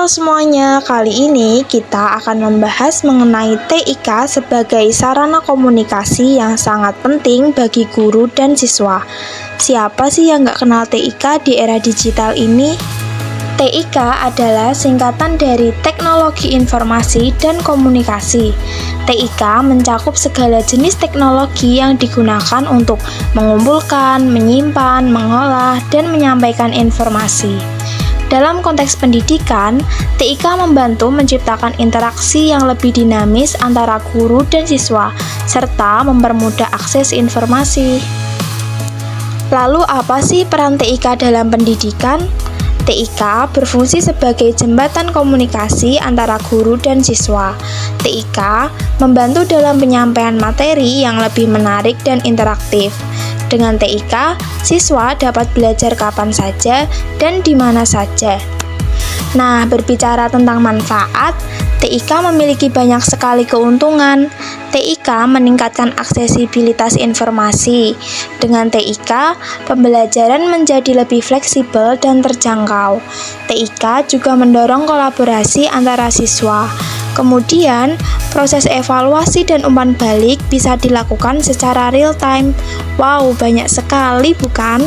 Halo semuanya, kali ini kita akan membahas mengenai TIK sebagai sarana komunikasi yang sangat penting bagi guru dan siswa. Siapa sih yang nggak kenal TIK di era digital ini? TIK adalah singkatan dari Teknologi Informasi dan Komunikasi. TIK mencakup segala jenis teknologi yang digunakan untuk mengumpulkan, menyimpan, mengolah, dan menyampaikan informasi. Dalam konteks pendidikan, TIK membantu menciptakan interaksi yang lebih dinamis antara guru dan siswa, serta mempermudah akses informasi. Lalu apa sih peran TIK dalam pendidikan? TIK berfungsi sebagai jembatan komunikasi antara guru dan siswa. TIK membantu dalam penyampaian materi yang lebih menarik dan interaktif. Dengan TIK, siswa dapat belajar kapan saja dan di mana saja. Nah, berbicara tentang manfaat, TIK memiliki banyak sekali keuntungan. TIK meningkatkan aksesibilitas informasi. Dengan TIK, pembelajaran menjadi lebih fleksibel dan terjangkau. TIK juga mendorong kolaborasi antara siswa. Kemudian, proses evaluasi dan umpan balik bisa dilakukan secara real time. Wow, banyak sekali bukan?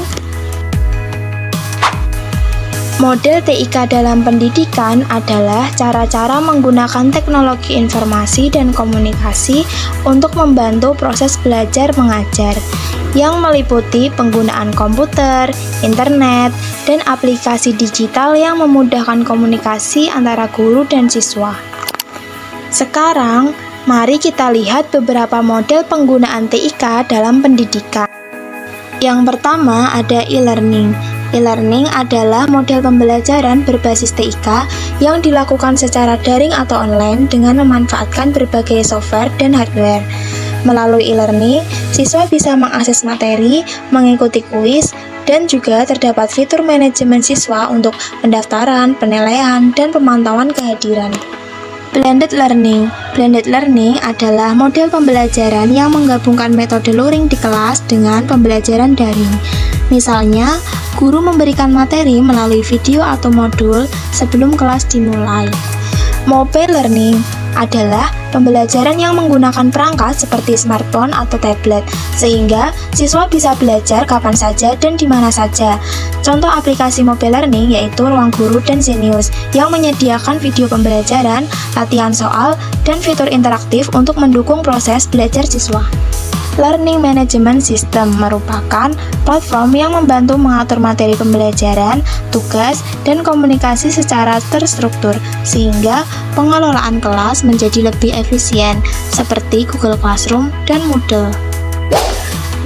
Model TIK dalam pendidikan adalah cara-cara menggunakan teknologi informasi dan komunikasi untuk membantu proses belajar mengajar, yang meliputi penggunaan komputer, internet, dan aplikasi digital yang memudahkan komunikasi antara guru dan siswa. Sekarang, mari kita lihat beberapa model penggunaan TIK dalam pendidikan. Yang pertama ada e-learning. E-learning adalah model pembelajaran berbasis TIK yang dilakukan secara daring atau online dengan memanfaatkan berbagai software dan hardware. Melalui e-learning, siswa bisa mengakses materi, mengikuti kuis, dan juga terdapat fitur manajemen siswa untuk pendaftaran, penilaian, dan pemantauan kehadiran. Blended Learning. Blended Learning adalah model pembelajaran yang menggabungkan metode luring di kelas dengan pembelajaran daring. Misalnya, guru memberikan materi melalui video atau modul sebelum kelas dimulai. Mobile Learning adalah pembelajaran yang menggunakan perangkat seperti smartphone atau tablet, sehingga siswa bisa belajar kapan saja dan di mana saja. Contoh aplikasi mobile learning yaitu Ruang Guru dan Zenius, yang menyediakan video pembelajaran, latihan soal, dan fitur interaktif untuk mendukung proses belajar siswa. Learning Management System merupakan platform yang membantu mengatur materi pembelajaran, tugas, dan komunikasi secara terstruktur, sehingga pengelolaan kelas menjadi lebih efisien, seperti Google Classroom dan Moodle.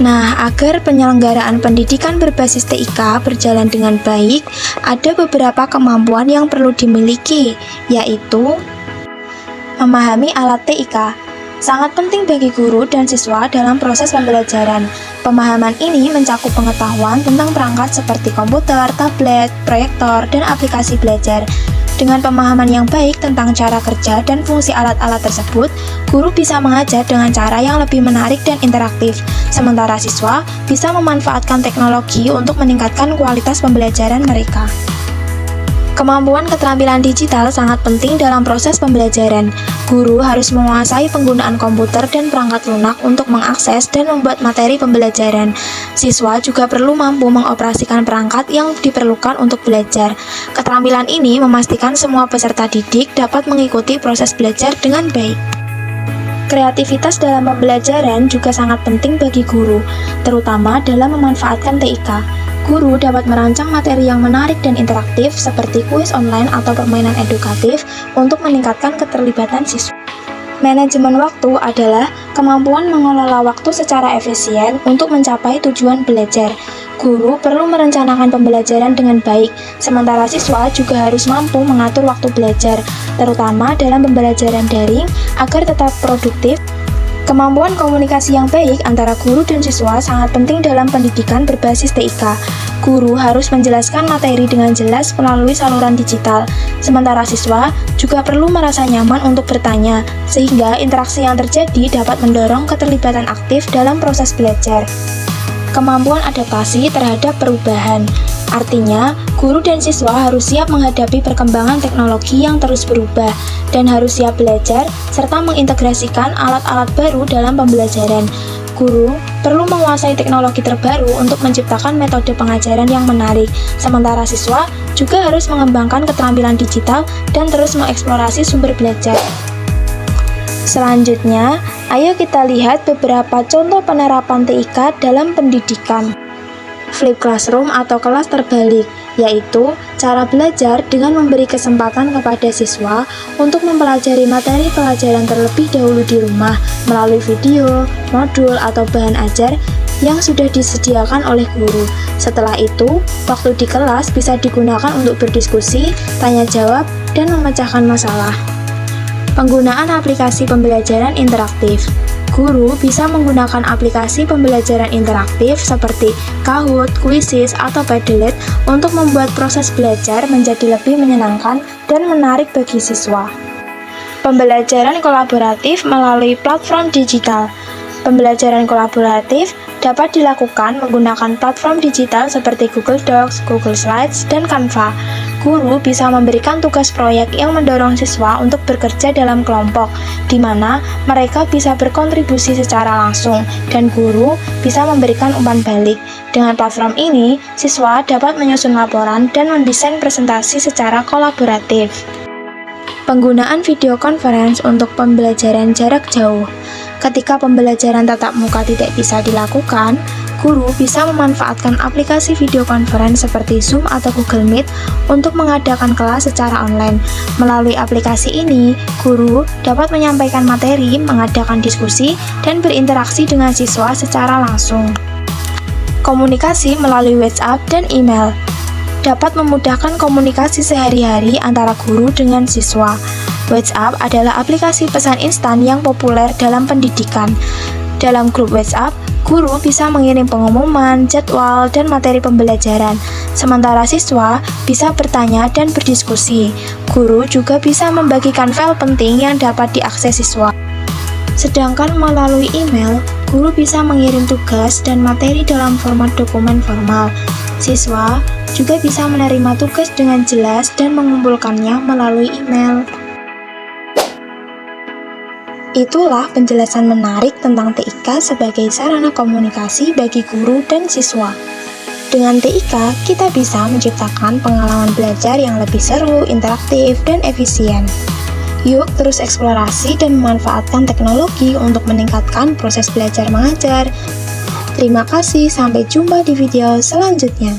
Nah, agar penyelenggaraan pendidikan berbasis TIK berjalan dengan baik, ada beberapa kemampuan yang perlu dimiliki, yaitu memahami alat TIK. Sangat penting bagi guru dan siswa dalam proses pembelajaran. Pemahaman ini mencakup pengetahuan tentang perangkat seperti komputer, tablet, proyektor, dan aplikasi belajar. Dengan pemahaman yang baik tentang cara kerja dan fungsi alat-alat tersebut, guru bisa mengajar dengan cara yang lebih menarik dan interaktif. Sementara siswa bisa memanfaatkan teknologi untuk meningkatkan kualitas pembelajaran mereka. Kemampuan keterampilan digital sangat penting dalam proses pembelajaran. Guru harus menguasai penggunaan komputer dan perangkat lunak untuk mengakses dan membuat materi pembelajaran. Siswa juga perlu mampu mengoperasikan perangkat yang diperlukan untuk belajar. Keterampilan ini memastikan semua peserta didik dapat mengikuti proses belajar dengan baik. Kreativitas dalam pembelajaran juga sangat penting bagi guru, terutama dalam memanfaatkan TIK. Guru dapat merancang materi yang menarik dan interaktif seperti kuis online atau permainan edukatif untuk meningkatkan keterlibatan siswa. Manajemen waktu adalah kemampuan mengelola waktu secara efisien untuk mencapai tujuan belajar. Guru perlu merencanakan pembelajaran dengan baik, sementara siswa juga harus mampu mengatur waktu belajar, terutama dalam pembelajaran daring agar tetap produktif. Kemampuan komunikasi yang baik antara guru dan siswa sangat penting dalam pendidikan berbasis TIK. Guru harus menjelaskan materi dengan jelas melalui saluran digital, sementara siswa juga perlu merasa nyaman untuk bertanya, sehingga interaksi yang terjadi dapat mendorong keterlibatan aktif dalam proses belajar. kemampuan adaptasi terhadap perubahan. Artinya, guru dan siswa harus siap menghadapi perkembangan teknologi yang terus berubah dan harus siap belajar serta mengintegrasikan alat-alat baru dalam pembelajaran. Guru perlu menguasai teknologi terbaru untuk menciptakan metode pengajaran yang menarik, sementara siswa juga harus mengembangkan keterampilan digital dan terus mengeksplorasi sumber belajar. Selanjutnya, ayo kita lihat beberapa contoh penerapan TIK dalam pendidikan. Flip classroom atau kelas terbalik, yaitu cara belajar dengan memberi kesempatan kepada siswa untuk mempelajari materi pelajaran terlebih dahulu di rumah melalui video, modul, atau bahan ajar yang sudah disediakan oleh guru. Setelah itu, waktu di kelas bisa digunakan untuk berdiskusi, tanya jawab, dan memecahkan masalah. Penggunaan aplikasi pembelajaran interaktif. Guru bisa menggunakan aplikasi pembelajaran interaktif seperti Kahoot, Quizizz, atau Padlet untuk membuat proses belajar menjadi lebih menyenangkan dan menarik bagi siswa. Pembelajaran kolaboratif melalui platform digital. Pembelajaran kolaboratif dapat dilakukan menggunakan platform digital seperti Google Docs, Google Slides, dan Canva. Guru bisa memberikan tugas proyek yang mendorong siswa untuk bekerja dalam kelompok, di mana mereka bisa berkontribusi secara langsung, dan guru bisa memberikan umpan balik. Dengan platform ini, siswa dapat menyusun laporan dan mendesain presentasi secara kolaboratif. Penggunaan video conference untuk pembelajaran jarak jauh. Ketika pembelajaran tatap muka tidak bisa dilakukan, guru bisa memanfaatkan aplikasi video conference seperti Zoom atau Google Meet untuk mengadakan kelas secara online. Melalui aplikasi ini, guru dapat menyampaikan materi, mengadakan diskusi, dan berinteraksi dengan siswa secara langsung. Komunikasi melalui WhatsApp dan email dapat memudahkan komunikasi sehari-hari antara guru dengan siswa. WhatsApp adalah aplikasi pesan instan yang populer dalam pendidikan. Dalam grup WhatsApp, guru bisa mengirim pengumuman, jadwal, dan materi pembelajaran. Sementara siswa bisa bertanya dan berdiskusi. Guru juga bisa membagikan file penting yang dapat diakses siswa. Sedangkan melalui email, guru bisa mengirim tugas dan materi dalam format dokumen formal. Siswa juga bisa menerima tugas dengan jelas dan mengumpulkannya melalui email. Itulah penjelasan menarik tentang TIK sebagai sarana komunikasi bagi guru dan siswa. Dengan TIK, kita bisa menciptakan pengalaman belajar yang lebih seru, interaktif, dan efisien. Yuk terus eksplorasi dan memanfaatkan teknologi untuk meningkatkan proses belajar mengajar. Terima kasih, sampai jumpa di video selanjutnya.